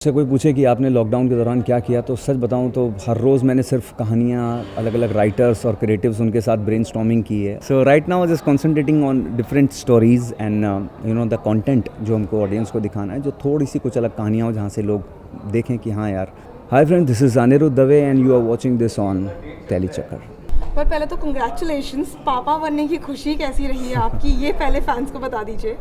से कोई पूछे कि आपने लॉकडाउन के दौरान क्या किया, तो सच बताऊं तो हर रोज़ मैंने सिर्फ कहानियाँ, अलग अलग राइटर्स और क्रिएटिव्स उनके साथ ब्रेनस्टॉर्मिंग की है. So right now just concentrating on different stories and the content जो हमको ऑडियंस को दिखाना है, जो थोड़ी सी कुछ अलग कहानियाँ हो जहाँ से लोग देखें कि हाँ यार. Hi friend, this is Aniruddh Dave and you are watching this on Tele Chakkar. पर पहले तो कंग्रेचुलेशंस, पापा बनने की खुशी कैसी रही है आपकी, ये पहले फैंस को बता दीजिए.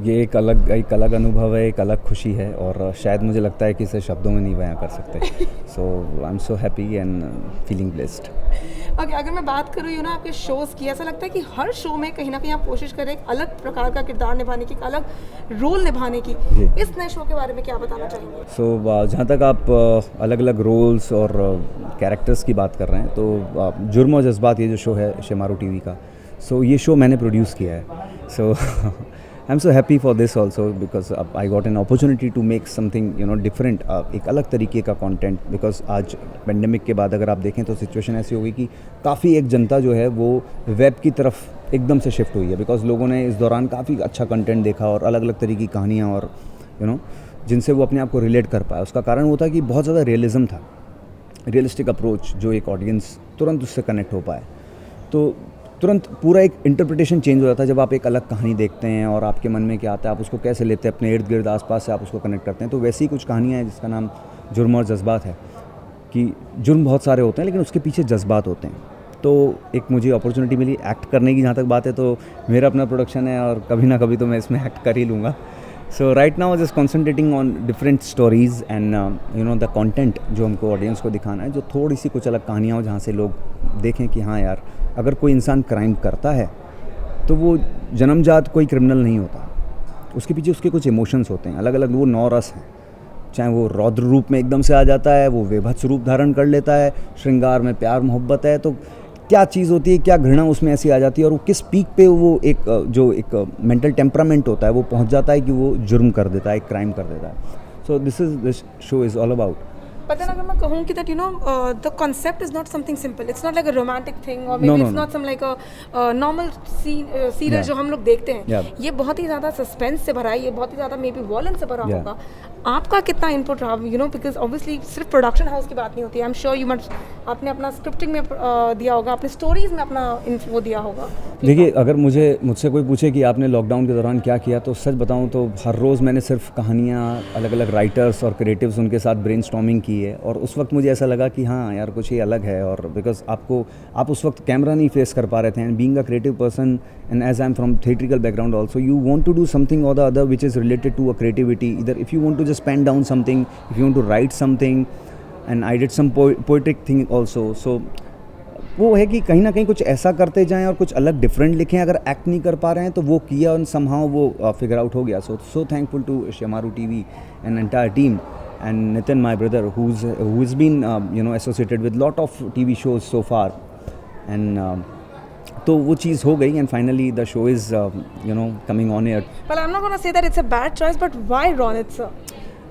ये एक अलग अनुभव है, एक अलग खुशी है और शायद मुझे लगता है कि इसे शब्दों में नहीं बयां कर सकते. So I am so happy and feeling blessed. Okay, अगर मैं बात करूँ ना आपके शोज़ की, ऐसा लगता है कि हर शो में कहीं ना कहीं आप कोशिश करें एक अलग प्रकार का किरदार निभाने की, एक अलग रोल निभाने की. इस नए शो के बारे में क्या बताना चाहेंगे? सो जहाँ तक आप अलग अलग रोल्स और कैरेक्टर्स की बात कर रहे हैं, तो जुर्म और जज्बात ये जो शो है शेमारू टीवी का, सो ये शो मैंने प्रोड्यूस किया है. So I am so happy for this also because I got an opportunity to make something different, एक अलग तरीके का कंटेंट. बिकॉज आज पेंडेमिक के बाद अगर आप देखें तो सिचुएशन ऐसी हो गई कि काफ़ी एक जनता जो है वो वेब की तरफ एकदम से शिफ्ट हुई है. बिकॉज लोगों ने इस दौरान काफ़ी अच्छा कंटेंट देखा और अलग अलग तरीके की कहानियाँ और जिनसे वो अपने आप को रिलेट कर पाया. उसका कारण वो था कि बहुत ज़्यादा रियलिज़म था, रियलिस्टिक अप्रोच, जो एक ऑडियंस तुरंत उससे कनेक्ट हो पाए. तो तुरंत पूरा एक इंटरप्रिटेशन चेंज हो जाता है जब आप एक अलग कहानी देखते हैं और आपके मन में क्या आता है, आप उसको कैसे लेते हैं, अपने इर्द गिर्द आसपास से आप उसको कनेक्ट करते हैं. तो वैसी कुछ कहानियाँ हैं जिसका नाम जुर्म और जज्बात है, कि जुर्म बहुत सारे होते हैं लेकिन उसके पीछे जज्बात होते हैं. तो एक मुझे अपॉर्चुनिटी मिली एक्ट करने की. जहाँ तक बात है तो मेरा अपना प्रोडक्शन है और कभी ना कभी तो मैं इसमें एक्ट कर ही लूँगा. So right now just concentrating on different stories and the content जो हमको ऑडियंस को दिखाना है, जो थोड़ी सी कुछ अलग कहानियाँ हो जहाँ से लोग देखें कि हाँ यार, अगर कोई इंसान क्राइम करता है तो वो जन्मजात कोई क्रिमिनल नहीं होता. उसके पीछे उसके कुछ इमोशंस होते हैं, अलग अलग. वो 9 रस हैं, चाहे वो रौद्र रूप में एकदम से आ जाता है, वो बेभत्स रूप धारण कर लेता है, श्रृंगार में प्यार मोहब्बत है, तो क्या चीज़ होती है, क्या घृणा उसमें ऐसी आ जाती है, और वो किस पीक पे वो एक मेंटल टेम्परामेंट होता है वो पहुंच जाता है कि वो जुर्म कर देता है, क्राइम कर देता है. So this show is all about. But then अगर मैं कहूँ कि that the concept is not something simple. It's not like a romantic thing or maybe it's not some like a normal serial जो हम लोग देखते हैं. ये बहुत ही ज़्यादा सस्पेंस से भरा है, ये बहुत ही ज़्यादा मे बी वॉयलेंस से भरा होगा. आपका कितना इनपुट रहा, बिकॉज ऑब्वियसली सिर्फ प्रोडक्शन हाउस की बात नहीं होती है. आई एम श्योर आपने अपना स्क्रिप्टिंग में दिया होगा, अपने स्टोरीज में अपना वो दिया होगा. देखिए, अगर मुझसे कोई पूछे कि आपने लॉकडाउन के दौरान क्या किया, तो सच बताऊं तो हर रोज़ मैंने सिर्फ कहानियाँ, अलग अलग राइटर्स और क्रिएटिव्स उनके साथ ब्रेनस्टॉर्मिंग की है. और उस वक्त मुझे ऐसा लगा कि हाँ यार, कुछ ही अलग है. और बिकॉज आप उस वक्त कैमरा नहीं फेस कर पा रहे थे, and being a creative person and as I am from theatrical background also, you want to do something or the other which is related to a creativity. इधर if you want to just pen down something, if you want to write something, and I did some poetic thing also. So वो है कि कहीं ना कहीं कुछ ऐसा करते जाएं और कुछ अलग डिफरेंट लिखें. अगर एक्ट नहीं कर पा रहे हैं तो वो किया और समहाउ वो फिगर आउट हो गया. So thankful to Shemaroo TV and entire team and Nitin, my brother, who's been associated with lot of TV shows so far, and तो वो चीज़ हो गई, and finally the show is coming on air. Well, I'm not going to say that it's a bad choice, but why Ronit sir?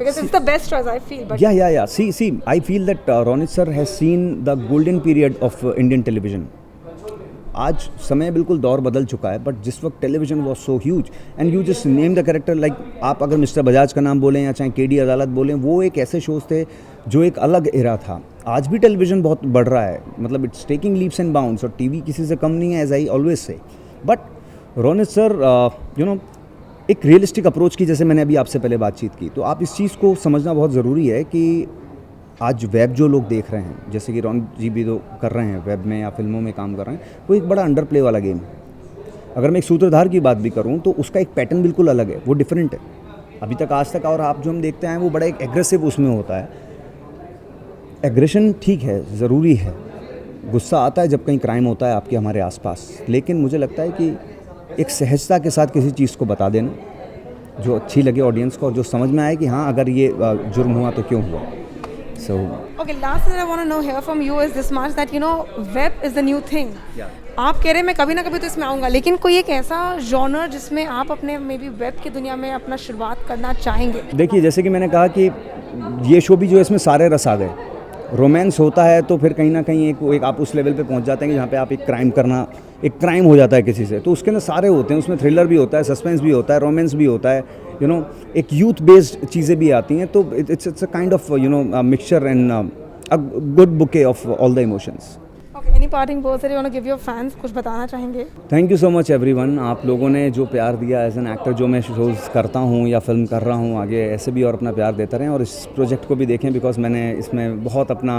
Because it's the best choice I feel. But yeah. See, I feel that Ronit sir has seen the golden period of Indian television. आज समय बिल्कुल दौर बदल चुका है, but जिस वक्त television was so huge and you just name the character, like आप अगर मिस्टर बजाज का नाम बोलें या चाहे केडी अदालत बोलें, वो एक ऐसे शोज़ थे जो एक अलग एरा था. आज भी टेलीविजन बहुत बढ़ रहा है, मतलब it's taking leaps and bounds, और टीवी किसी से कम नहीं है, as I always say. But Ronit sir एक रियलिस्टिक अप्रोच की, जैसे मैंने अभी आपसे पहले बातचीत की, तो आप इस चीज़ को समझना बहुत ज़रूरी है कि आज वेब जो लोग देख रहे हैं, जैसे कि रोनित जी भी तो कर रहे हैं वेब में या फिल्मों में काम कर रहे हैं, वो एक बड़ा अंडर प्ले वाला गेम है. अगर मैं एक सूत्रधार की बात भी करूं तो उसका एक पैटर्न बिल्कुल अलग है, वो डिफरेंट है अभी तक आज तक. और आप जो हम देखते हैं वो बड़ा एक एग्रेसिव उसमें होता है. एग्रेशन ठीक है, ज़रूरी है, गुस्सा आता है जब कहीं क्राइम होता है आपके हमारे आसपास, लेकिन मुझे लगता है कि एक सहजता के साथ किसी चीज़ को बता देना जो अच्छी लगे ऑडियंस को, और जो समझ में आए कि हाँ अगर ये जुर्म हुआ तो क्यों हुआ. So okay, last thing I want to know here from you is this much that web is the new thing. आप कह रहे हैं मैं कभी ना कभी तो इसमें आऊँगा, लेकिन कोई एक ऐसा जॉनर जिसमें आप अपने मे बी वेब की दुनिया में अपना शुरुआत करना चाहेंगे? देखिए, जैसे कि मैंने कहा कि ये शो भी जो है इसमें सारे रस आ गए. रोमांस होता है तो फिर कहीं ना कहीं एक आप उस लेवल पे पहुंच जाते हैं कि जहाँ पे आप एक क्राइम करना एक क्राइम हो जाता है किसी से, तो उसके अंदर सारे होते हैं, उसमें थ्रिलर भी होता है, सस्पेंस भी होता है, रोमांस भी होता है, यू नो, एक यूथ बेस्ड चीज़ें भी आती हैं, तो it's a kind of you know mixture and a good bouquet of all the emotions. Any parting words you want to give your fans, कुछ बताना चाहेंगे? Thank you so much everyone, आप लोगों ने जो प्यार दिया एज एन एक्टर, जो मैं शोज़ करता हूँ या फिल्म कर रहा हूँ, आगे ऐसे भी और अपना प्यार देते रहें और इस प्रोजेक्ट को भी देखें, बिकॉज मैंने इसमें बहुत अपना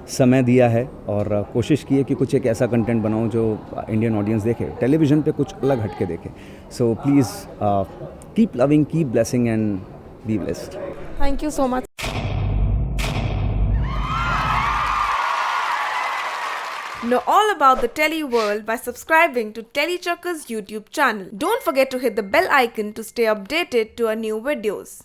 समय दिया है और कोशिश की है कि कुछ एक ऐसा कंटेंट बनाऊँ जो इंडियन ऑडियंस देखे, टेलीविज़न पे कुछ अलग हट के देखे। So please keep loving, keep blessing and be blessed. Thank you so much. Know all about the Telly world by subscribing to Tellychuckers YouTube channel. Don't forget to hit the bell icon to stay updated to our new videos.